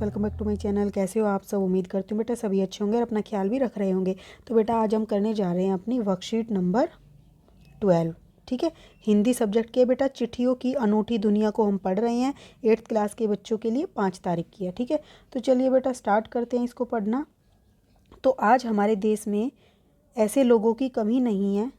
Welcome back to my channel. कैसे हो आप सब? उम्मीद करती हूँ बेटा सभी अच्छे होंगे और अपना ख्याल भी रख रहे होंगे। तो बेटा आज हम करने जा रहे हैं अपनी वर्कशीट नंबर 12। ठीक है, हिंदी सब्जेक्ट के बेटा चिट्ठियों की अनूठी दुनिया को हम पढ़ रहे हैं। 8th क्लास के बच्चों के लिए 5 तारीख की है। ठीक है, तो चलिए बेटा स्टार्ट करते हैं इसको पढ़ना। तो आज हमारे देश में ऐसे लोगों की कमी नहीं है।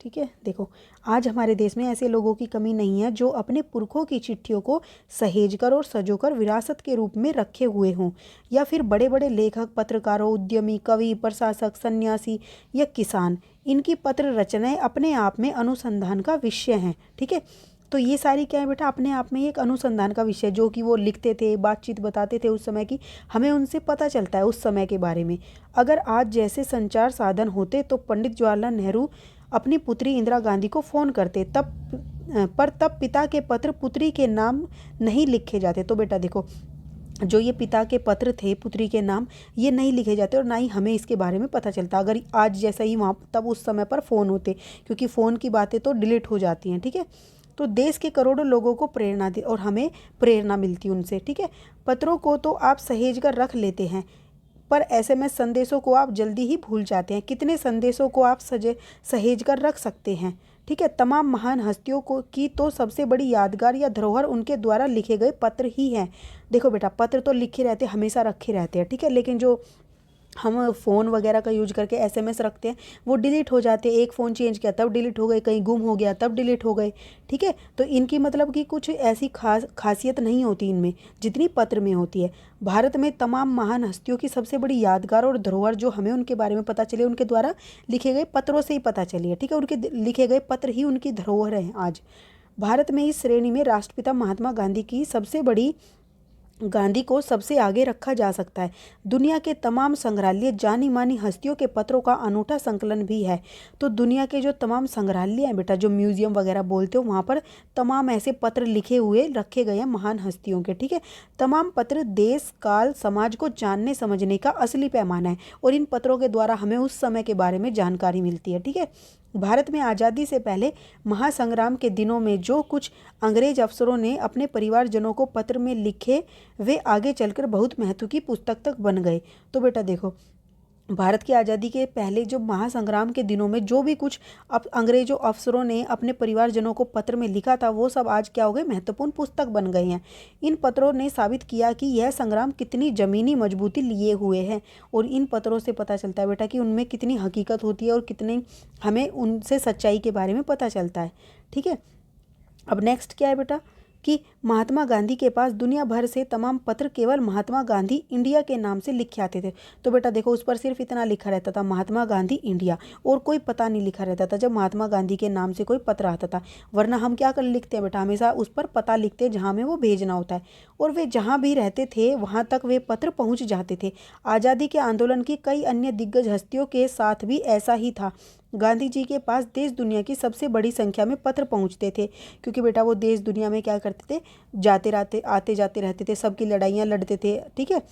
ठीक है, देखो आज हमारे देश में ऐसे लोगों की कमी नहीं है जो अपने पुरखों की चिट्ठियों को सहेजकर और सजोकर विरासत के रूप में रखे हुए हों, या फिर बड़े बड़े लेखक, पत्रकारों, उद्यमी, कवि, प्रशासक, सन्यासी या किसान, इनकी पत्र रचनाएं अपने आप में अनुसंधान का विषय हैं। ठीक है, तो ये सारी क्या है बेटा, अपने आप में एक अनुसंधान का विषय जो कि वो लिखते थे, बातचीत बताते थे उस समय की, हमें उनसे पता चलता है उस समय के बारे में। अगर आज जैसे संचार साधन होते तो पंडित जवाहरलाल नेहरू अपनी पुत्री इंदिरा गांधी को फ़ोन करते, तब पिता के पत्र पुत्री के नाम नहीं लिखे जाते। तो बेटा देखो, जो ये पिता के पत्र थे पुत्री के नाम, ये नहीं लिखे जाते और ना ही हमें इसके बारे में पता चलता अगर आज जैसा ही वहाँ तब उस समय पर फ़ोन होते, क्योंकि फ़ोन की बातें तो डिलीट हो जाती हैं। ठीक है, तो देश के करोड़ों लोगों को प्रेरणा दे और हमें प्रेरणा मिलती उनसे। ठीक है, पत्रों को तो आप सहेज कर रख लेते हैं, पर एसएमएस संदेशों को आप जल्दी ही भूल जाते हैं। कितने संदेशों को आप सहेज कर रख सकते हैं? ठीक है, तमाम महान हस्तियों को की तो सबसे बड़ी यादगार या धरोहर उनके द्वारा लिखे गए पत्र ही हैं। देखो बेटा, पत्र तो लिखे रहते, हमेशा रखे रहते हैं। ठीक है, लेकिन जो हम फ़ोन वगैरह का यूज करके एसएमएस रखते हैं वो डिलीट हो जाते हैं। एक फ़ोन चेंज किया तब डिलीट हो गए, कहीं गुम हो गया तब डिलीट हो गए। ठीक है, तो इनकी मतलब कि कुछ ऐसी खासियत नहीं होती इनमें जितनी पत्र में होती है। भारत में तमाम महान हस्तियों की सबसे बड़ी यादगार और धरोहर जो हमें उनके बारे में पता चले, उनके द्वारा लिखे गए पत्रों से ही पता चली है। ठीक है, उनके लिखे गए पत्र ही उनकी धरोहर हैं आज। भारत में इस श्रेणी में राष्ट्रपिता महात्मा गांधी को सबसे आगे रखा जा सकता है। दुनिया के तमाम संग्रहालय जानी मानी हस्तियों के पत्रों का अनूठा संकलन भी है। तो दुनिया के जो तमाम संग्रहालय हैं बेटा, जो म्यूजियम वगैरह बोलते हो, वहाँ पर तमाम ऐसे पत्र लिखे हुए रखे गए हैं महान हस्तियों के। ठीक है, तमाम पत्र देश, काल, समाज को जानने समझने का असली पैमाना है और इन पत्रों के द्वारा हमें उस समय के बारे में जानकारी मिलती है। ठीक है, भारत में आज़ादी से पहले महासंग्राम के दिनों में जो कुछ अंग्रेज अफसरों ने अपने परिवारजनों को पत्र में लिखे, वे आगे चलकर बहुत महत्व की पुस्तक तक बन गए। तो बेटा देखो, भारत की आज़ादी के पहले जो महासंग्राम के दिनों में जो भी कुछ अब अंग्रेजों अफसरों ने अपने परिवारजनों को पत्र में लिखा था, वो सब आज क्या हो गए, महत्वपूर्ण पुस्तक बन गए हैं। इन पत्रों ने साबित किया कि यह संग्राम कितनी ज़मीनी मजबूती लिए हुए है और इन पत्रों से पता चलता है बेटा कि उनमें कितनी हकीकत होती है और कितने हमें उनसे सच्चाई के बारे में पता चलता है। ठीक है, अब नेक्स्ट क्या है बेटा कि महात्मा गांधी के पास दुनिया भर से तमाम पत्र केवल महात्मा गांधी इंडिया के नाम से लिखे आते थे। तो बेटा देखो, उस पर सिर्फ इतना लिखा रहता था, महात्मा गांधी इंडिया, और कोई पता नहीं लिखा रहता था जब महात्मा गांधी के नाम से कोई पत्र आता था। वरना हम क्या कर लिखते हैं बेटा, हमेशा उस पर पता लिखते हैं जहाँ हमें वो भेजना होता है, और वे जहाँ भी रहते थे वहाँ तक वे पत्र पहुँच जाते थे। आज़ादी के आंदोलन की कई अन्य दिग्गज हस्तियों के साथ भी ऐसा ही था। गांधी जी के पास देश दुनिया की सबसे बड़ी संख्या में पत्र पहुंचते थे, क्योंकि बेटा वो देश दुनिया में क्या करते थे, जाते रहते, आते जाते रहते थे, सबकी लड़ाइयाँ लड़ते थे। ठीक है,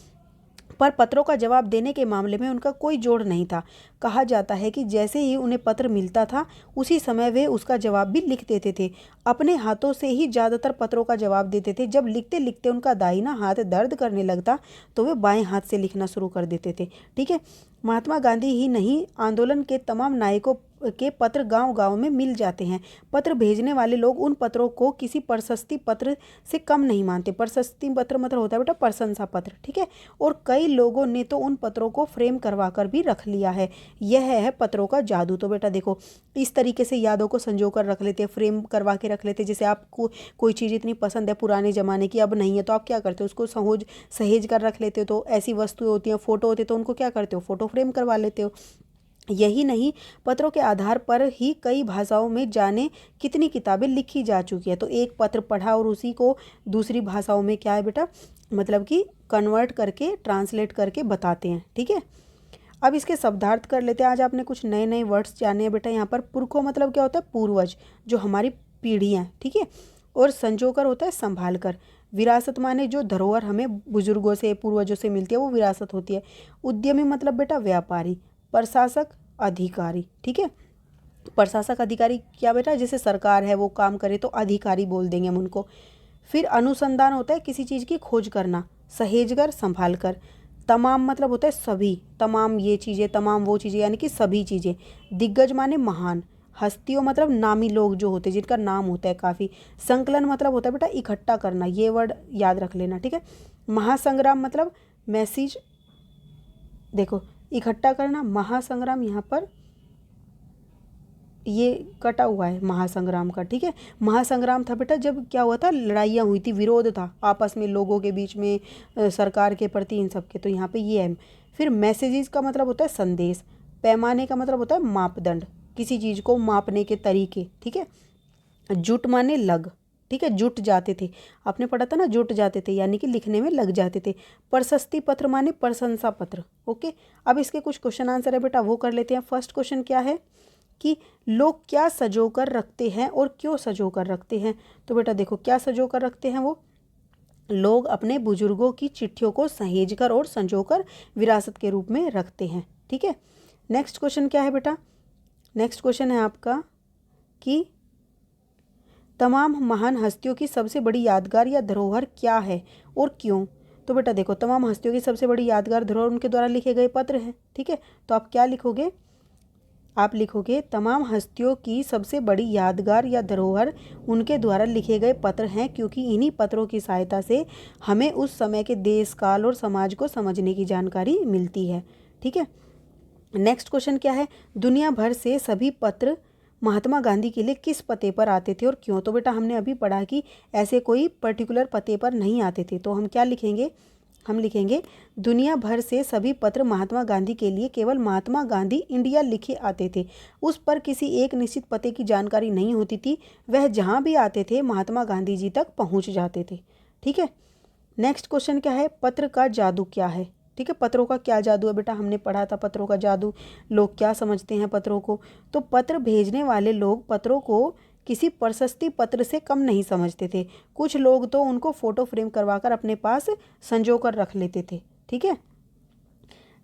पर पत्रों का जवाब देने के मामले में उनका कोई जोड़ नहीं था। कहा जाता है कि जैसे ही उन्हें पत्र मिलता था उसी समय वे उसका जवाब भी लिख देते थे। अपने हाथों से ही ज़्यादातर पत्रों का जवाब देते थे। जब लिखते लिखते उनका दाहिना हाथ दर्द करने लगता तो वे बाएं हाथ से लिखना शुरू कर देते थे। ठीक है, महात्मा गांधी ही नहीं, आंदोलन के तमाम नायकों के पत्र गांव-गांव में मिल जाते हैं। पत्र भेजने वाले लोग उन पत्रों को किसी प्रशस्ति पत्र से कम नहीं मानते। प्रशस्ति पत्र मतलब होता है बेटा प्रशंसा पत्र। ठीक है, और कई लोगों ने तो उन पत्रों को फ्रेम करवा कर भी रख लिया है। यह है पत्रों का जादू। तो बेटा देखो, इस तरीके से यादों को संजो कर रख लेते हैं, फ्रेम करवा के रख लेते हैं। जैसे आपको कोई चीज़ इतनी पसंद है पुराने ज़माने की, अब नहीं है, तो आप क्या करते हो, उसको सहेज कर रख लेते हो। तो ऐसी वस्तुएं होती हैं, फ़ोटो होते, तो उनको क्या करते हो, फ़ोटो फ्रेम करवा लेते हो। यही नहीं, पत्रों के आधार पर ही कई भाषाओं में जाने कितनी किताबें लिखी जा चुकी है। तो एक पत्र पढ़ा और उसी को दूसरी भाषाओं में क्या है बेटा, मतलब कि कन्वर्ट करके, ट्रांसलेट करके बताते हैं। ठीक है, अब इसके शब्दार्थ कर लेते हैं। आज आपने कुछ नए नए वर्ड्स जाने हैं बेटा। यहाँ पर पुरखों मतलब क्या होता है, पूर्वज, जो हमारी पीढ़ियाँ। ठीक है, और संजोकर होता है संभाल कर। विरासत माने जो धरोहर हमें बुजुर्गों से, पूर्वजों से मिलती है, वो विरासत होती है। उद्यमी मतलब बेटा व्यापारी। प्रशासक, अधिकारी। ठीक है, प्रशासक अधिकारी क्या बेटा, जैसे सरकार है वो काम करे तो अधिकारी बोल देंगे हम उनको। फिर अनुसंधान होता है किसी चीज़ की खोज करना, सहेज कर, संभाल कर। तमाम मतलब होता है सभी, तमाम ये चीज़ें, तमाम वो चीज़ें, यानी कि सभी चीज़ें। दिग्गज माने महान। हस्तियों मतलब नामी लोग जो होते हैं, जिनका नाम होता है काफ़ी। संकलन मतलब होता है बेटा इकट्ठा करना, ये वर्ड याद रख लेना, ठीक है। महासंग्राम मतलब मैसेज, देखो इकट्ठा करना, महासंग्राम यहाँ पर ये कटा हुआ है महासंग्राम का, ठीक है। महासंग्राम था बेटा जब क्या हुआ था, लड़ाइयाँ हुई थी, विरोध था आपस में लोगों के बीच में, सरकार के प्रति, इन सब के, तो यहाँ पे ये है। फिर मैसेजेस का मतलब होता है संदेश। पैमाने का मतलब होता है मापदंड, किसी चीज़ को मापने के तरीके, ठीक है। जुट माने लग, ठीक है, जुट जाते थे, आपने पढ़ा था ना, जुट जाते थे यानी कि लिखने में लग जाते थे। प्रशस्ति पत्र माने प्रशंसा पत्र, ओके। अब इसके कुछ क्वेश्चन आंसर है बेटा, वो कर लेते हैं। फर्स्ट क्वेश्चन क्या है कि लोग क्या सजो कर रखते हैं और क्यों सजो कर रखते हैं। तो बेटा देखो क्या सजो कर रखते हैं, वो लोग अपने बुजुर्गों की चिट्ठियों को सहेज कर और संजो कर विरासत के रूप में रखते हैं, ठीक है। नेक्स्ट क्वेश्चन क्या है बेटा, नेक्स्ट क्वेश्चन है आपका कि तमाम महान हस्तियों की सबसे बड़ी यादगार या धरोहर क्या है और क्यों। तो बेटा देखो तमाम हस्तियों की सबसे बड़ी यादगार धरोहर उनके द्वारा लिखे गए पत्र हैं, ठीक है। तो आप क्या लिखोगे, आप लिखोगे तमाम हस्तियों की सबसे बड़ी यादगार या धरोहर उनके द्वारा लिखे गए पत्र हैं, क्योंकि इन्हीं पत्रों की सहायता से हमें उस समय के देश काल और समाज को समझने की जानकारी मिलती है, ठीक है। नेक्स्ट क्वेश्चन क्या है, दुनिया भर से सभी पत्र महात्मा गांधी के लिए किस पते पर आते थे और क्यों। तो बेटा हमने अभी पढ़ा कि ऐसे कोई पर्टिकुलर पते पर नहीं आते थे, तो हम क्या लिखेंगे, हम लिखेंगे दुनिया भर से सभी पत्र महात्मा गांधी के लिए केवल महात्मा गांधी इंडिया लिखे आते थे। उस पर किसी एक निश्चित पते की जानकारी नहीं होती थी, वह जहाँ भी आते थे महात्मा गांधी जी तक पहुँच जाते थे, ठीक है। नेक्स्ट क्वेश्चन क्या है, पत्र का जादू क्या है, ठीक है। पत्रों का क्या जादू है बेटा, हमने पढ़ा था पत्रों का जादू, लोग क्या समझते हैं पत्रों को। तो पत्र भेजने वाले लोग पत्रों को किसी प्रशस्ति पत्र से कम नहीं समझते थे। कुछ लोग तो उनको फोटो फ्रेम करवाकर अपने पास संजो कर रख लेते थे, ठीक है।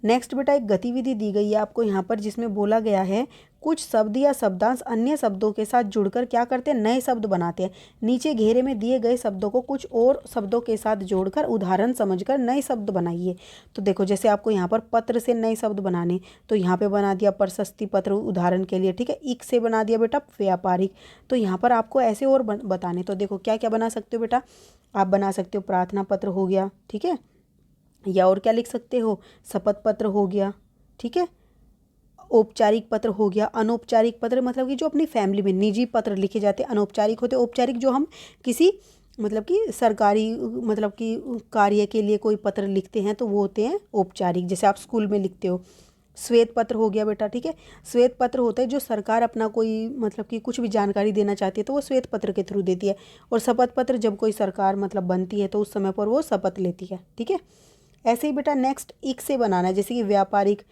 नेक्स्ट बेटा एक गतिविधि दी गई है आपको यहाँ पर, जिसमें बोला गया है कुछ शब्द या शब्दांश अन्य शब्दों के साथ जुड़कर क्या करते हैं, नए शब्द बनाते हैं। नीचे घेरे में दिए गए शब्दों को कुछ और शब्दों के साथ जोड़कर उदाहरण समझकर नए शब्द बनाइए। तो देखो जैसे आपको यहाँ पर पत्र से नए शब्द बनाने, तो यहाँ पे बना दिया प्रशस्ति पत्र उदाहरण के लिए, ठीक है। इक से बना दिया बेटा व्यापारिक, तो यहाँ पर आपको ऐसे और बताने, तो देखो क्या क्या बना सकते हो बेटा, आप बना सकते हो प्रार्थना पत्र हो गया, ठीक है, या और क्या लिख सकते हो, शपथ पत्र हो गया, ठीक है, औपचारिक पत्र हो गया। अनौपचारिक पत्र मतलब कि जो अपनी फैमिली में निजी पत्र लिखे जाते हैं, अनौपचारिक होते हैं। औपचारिक जो हम किसी मतलब कि सरकारी मतलब कि कार्य के लिए कोई पत्र लिखते हैं तो वो होते हैं औपचारिक, जैसे आप स्कूल में लिखते हो। श्वेत पत्र हो गया बेटा, ठीक है। श्वेत पत्र होता है जो सरकार अपना कोई मतलब कि कुछ भी जानकारी देना चाहती है तो वो श्वेत पत्र के थ्रू देती है। और शपथ पत्र जब कोई सरकार मतलब बनती है तो उस समय पर वो शपथ लेती है, ठीक है। ऐसे ही बेटा नेक्स्ट इक से बनाना है, जैसे कि व्यापारिक,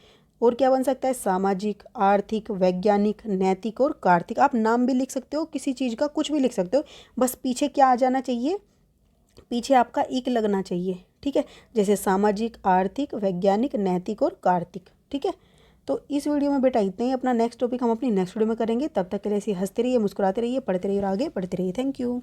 और क्या बन सकता है, सामाजिक, आर्थिक, वैज्ञानिक, नैतिक और कार्तिक। आप नाम भी लिख सकते हो किसी चीज़ का, कुछ भी लिख सकते हो, बस पीछे क्या आ जाना चाहिए, पीछे आपका इक लगना चाहिए, ठीक है। जैसे सामाजिक, आर्थिक, वैज्ञानिक, नैतिक और कार्तिक, ठीक है। तो इस वीडियो में बेटा इतना ही, अपना नेक्स्ट टॉपिक हम अपनी नेक्स्ट वीडियो में करेंगे। तब तक के लिए ऐसे हंसते रहिए, मुस्कुराते रहिए, पढ़ते रहिए और आगे बढ़ते रहिए। Thank you.